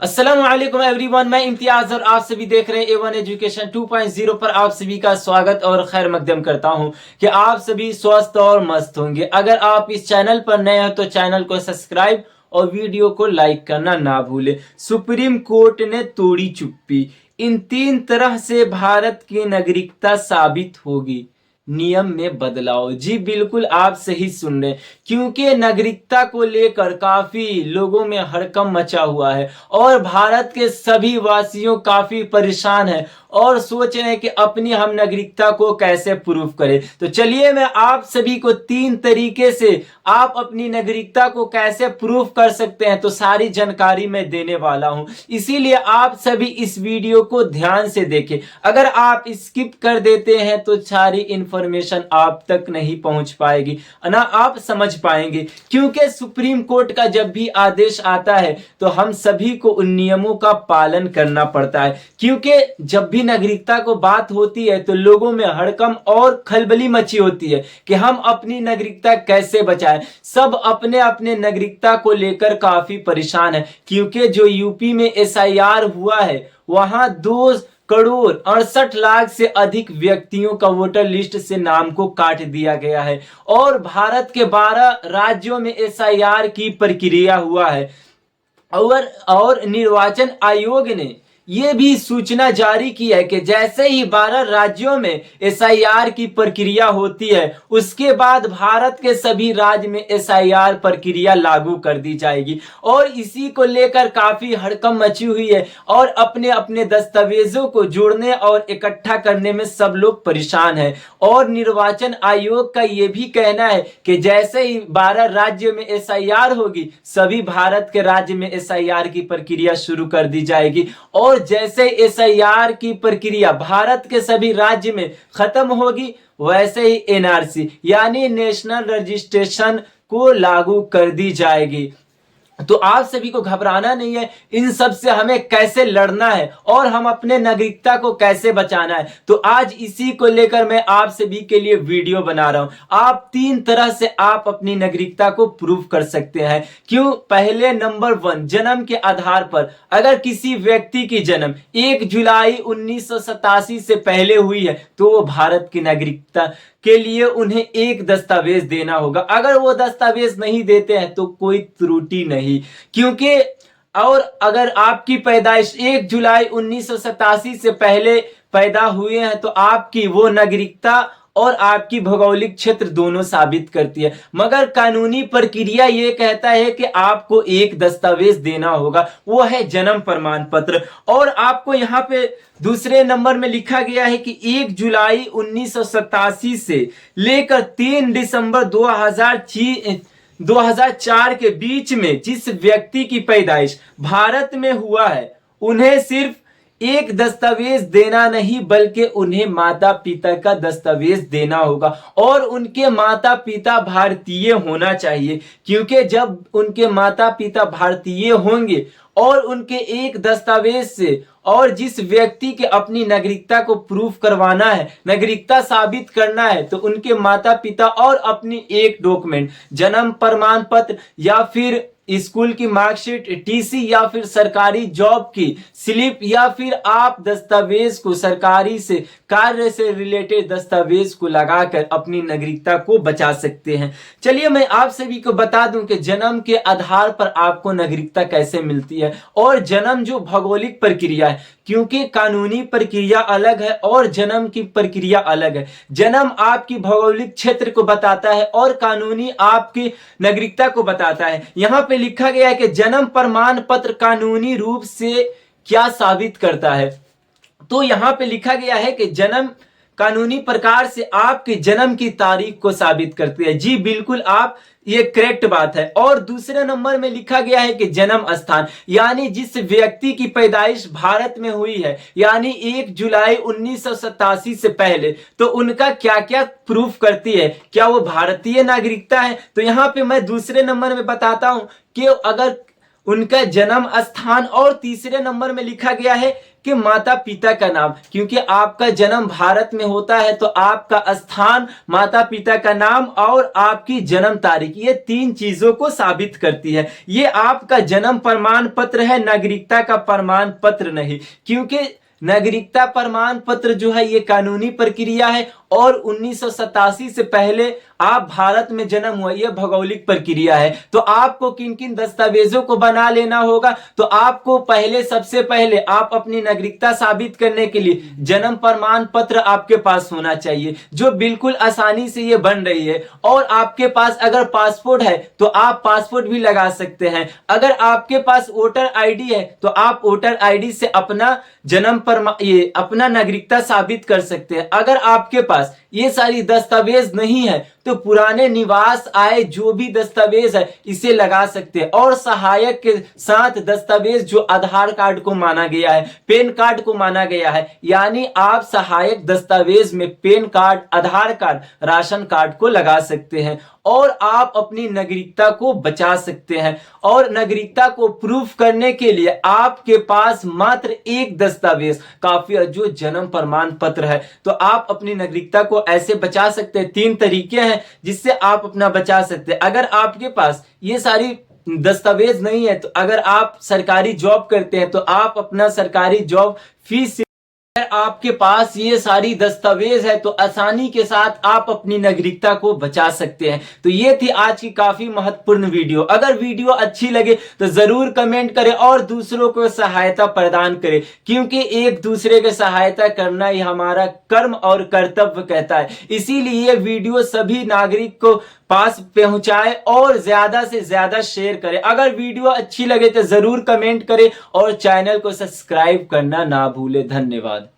अस्सलामुअलैकुम एवरीवन, मैं इम्तियाज और आप सभी देख रहे हैं A1 एजुकेशन 2.0 पर आप सभी का स्वागत और खैर मकदम करता हूं कि आप सभी स्वस्थ और मस्त होंगे। अगर आप इस चैनल पर नए हो तो चैनल को सब्सक्राइब और वीडियो को लाइक करना ना भूलें। सुप्रीम कोर्ट ने तोड़ी चुप्पी, इन 3 तरह से भारत की नागरिकता साबित होगी, नियम में बदलाव। जी बिल्कुल, आप सही सुन रहे हैं, क्योंकि नागरिकता को लेकर काफी लोगों में हड़कंप मचा हुआ है और भारत के सभी वासियों काफी परेशान हैं और सोच रहे हैं कि अपनी हम नागरिकता को कैसे प्रूव करें। तो चलिए मैं आप सभी को 3 तरीके से आप अपनी नागरिकता को कैसे प्रूव कर सकते हैं तो सारी जानकारी मैं देने वाला हूं, इसीलिए आप सभी इस वीडियो को ध्यान से देखें। अगर आप स्किप कर देते हैं तो सारी इंफॉर्मेशन आप तक नहीं पहुंच पाएगी, ना आप समझ पाएंगे, क्योंकि सुप्रीम कोर्ट का जब भी आदेश आता है तो हम सभी को उन नियमों का पालन करना पड़ता है। क्योंकि जब भी नागरिकता को बात होती है तो लोगों में हड़कंप और खलबली मची होती है कि हम अपनी नागरिकता कैसे बचाएं। सब अपने अपने नागरिकता को लेकर काफी परेशान है, क्योंकि जो यूपी में SIR हुआ है वहां 2 करोड़ 68 लाख से अधिक व्यक्तियों का वोटर लिस्ट से नाम को काट दिया गया है और भारत के 12 राज्यों में SIR की प्रक्रिया हुआ है और निर्वाचन आयोग ने यह भी सूचना जारी की है कि जैसे ही 12 राज्यों में SIR की प्रक्रिया होती है उसके बाद भारत के सभी राज्य में SIR प्रक्रिया लागू कर दी जाएगी और इसी को लेकर काफी हड़कंप मची हुई है और अपने अपने दस्तावेजों को जोड़ने और इकट्ठा करने में सब लोग परेशान हैं। और निर्वाचन आयोग का यह भी कहना है कि जैसे ही 12 राज्यों में SIR होगी सभी भारत के राज्य में SIR की प्रक्रिया शुरू कर दी जाएगी और जैसे SIR की प्रक्रिया भारत के सभी राज्य में खत्म होगी वैसे ही NRC यानी नेशनल रजिस्ट्रेशन को लागू कर दी जाएगी। तो आप सभी को घबराना नहीं है, इन सब से हमें कैसे लड़ना है और हम अपने नागरिकता को कैसे बचाना है, तो आज इसी को लेकर मैं आप सभी के लिए वीडियो बना रहा हूं। आप 3 तरह से आप अपनी नागरिकता को प्रूव कर सकते हैं। क्यों? पहले नंबर 1, जन्म के आधार पर अगर किसी व्यक्ति की जन्म 1 जुलाई 1987 से पहले हुई है तो वो भारत की नागरिकता के लिए उन्हें एक दस्तावेज देना होगा। अगर वो दस्तावेज नहीं देते हैं तो कोई त्रुटि नहीं, क्योंकि और अगर आपकी पैदाइश 1 जुलाई 1987 से पहले पैदा हुए हैं तो आपकी वो नागरिकता और आपकी भौगोलिक क्षेत्र दोनों साबित करती है। मगर कानूनी प्रक्रिया ये कहता है कि आपको एक दस्तावेज देना होगा, वो है जन्म प्रमाण पत्र। और आपको यहाँ पे दूसरे नंबर में लिखा गया है कि 1 जुलाई 1987 से लेकर 3 दिसंबर 2004 के बीच में जिस व्यक्ति की पैदाइश भारत में हुआ है उन्हें सिर्फ एक दस्तावेज देना नहीं बल्कि उन्हें माता पिता का दस्तावेज देना होगा और उनके माता पिता भारतीय होना चाहिए, क्योंकि जब उनके माता पिता भारतीय होंगे और उनके एक दस्तावेज से और जिस व्यक्ति के अपनी नागरिकता को प्रूफ करवाना है, नागरिकता साबित करना है, तो उनके माता पिता और अपनी एक डॉक्यूमेंट जन्म प्रमाण पत्र या फिर स्कूल की मार्कशीट TC या फिर सरकारी जॉब की स्लिप या फिर आप दस्तावेज को सरकारी से कार्य से रिलेटेड दस्तावेज को लगाकर अपनी नागरिकता को बचा सकते हैं। चलिए मैं आप सभी को बता दूं कि जन्म के आधार पर आपको नागरिकता कैसे मिलती है और जन्म जो भौगोलिक प्रक्रिया है, क्योंकि कानूनी प्रक्रिया अलग है और जन्म की प्रक्रिया अलग है। जन्म आपकी भौगोलिक क्षेत्र को बताता है और कानूनी आपकी नागरिकता को बताता है। यहाँ पे लिखा गया है कि जन्म प्रमाण पत्र कानूनी रूप से क्या साबित करता है, तो यहाँ पे लिखा गया है कि जन्म कानूनी प्रकार से आपके जन्म की तारीख को साबित करती है। जी बिल्कुल, आप ये करेक्ट बात है। और दूसरे नंबर में लिखा गया है कि जन्म स्थान, यानी जिस व्यक्ति की पैदाइश भारत में हुई है यानी 1 जुलाई 1987 से पहले, तो उनका क्या क्या प्रूफ करती है, क्या वो भारतीय नागरिकता है। तो यहाँ पे मैं दूसरे नंबर में बताता हूं कि अगर उनका जन्म स्थान, और तीसरे नंबर में लिखा गया है कि माता पिता का नाम, क्योंकि आपका जन्म भारत में होता है तो आपका स्थान, माता पिता का नाम और आपकी जन्म तारीख, ये 3 चीजों को साबित करती है। ये आपका जन्म प्रमाण पत्र है, नागरिकता का प्रमाण पत्र नहीं, क्योंकि नागरिकता प्रमाण पत्र जो है ये कानूनी प्रक्रिया है और 1987 से पहले आप भारत में जन्म हुआ, यह भौगोलिक प्रक्रिया है। तो आपको किन किन दस्तावेजों को बना लेना होगा, तो आपको सबसे पहले आप अपनी नागरिकता साबित करने के लिए जन्म प्रमाण पत्र आपके पास होना चाहिए, जो बिल्कुल आसानी से ये बन रही है। और आपके पास अगर पासपोर्ट है तो आप पासपोर्ट भी लगा सकते हैं। अगर आपके पास वोटर आईडी है तो आप वोटर आईडी से अपना अपना नागरिकता साबित कर सकते हैं। अगर आपके पास ये सारी दस्तावेज नहीं है तो पुराने निवास आय जो भी दस्तावेज है इसे लगा सकते हैं। और सहायक के साथ दस्तावेज जो आधार कार्ड को माना गया है, पैन कार्ड को माना गया है, यानी आप सहायक दस्तावेज में पैन कार्ड, आधार कार्ड, राशन कार्ड को लगा सकते हैं और आप अपनी नागरिकता को बचा सकते हैं। और नागरिकता को प्रूफ करने के लिए आपके पास मात्र एक दस्तावेज काफी है, जो जन्म प्रमाण पत्र है। तो आप अपनी नागरिकता को ऐसे बचा सकते हैं। 3 तरीके हैं जिससे आप अपना बचा सकते हैं। अगर आपके पास ये सारी दस्तावेज नहीं है तो अगर आप सरकारी जॉब करते हैं तो आप अपना सरकारी जॉब फीस, अगर आपके पास ये सारी दस्तावेज है तो आसानी के साथ आप अपनी नागरिकता को बचा सकते हैं। तो ये थी आज की काफी महत्वपूर्ण वीडियो। अगर वीडियो अच्छी लगे तो जरूर कमेंट करें और दूसरों को सहायता प्रदान करें, क्योंकि एक दूसरे की सहायता करना ही हमारा कर्म और कर्तव्य कहता है। इसीलिए वीडियो सभी नागरिक को पास पहुंचाए और ज्यादा से ज्यादा शेयर करें। अगर वीडियो अच्छी लगे तो जरूर कमेंट करें और चैनल को सब्सक्राइब करना ना भूले। धन्यवाद।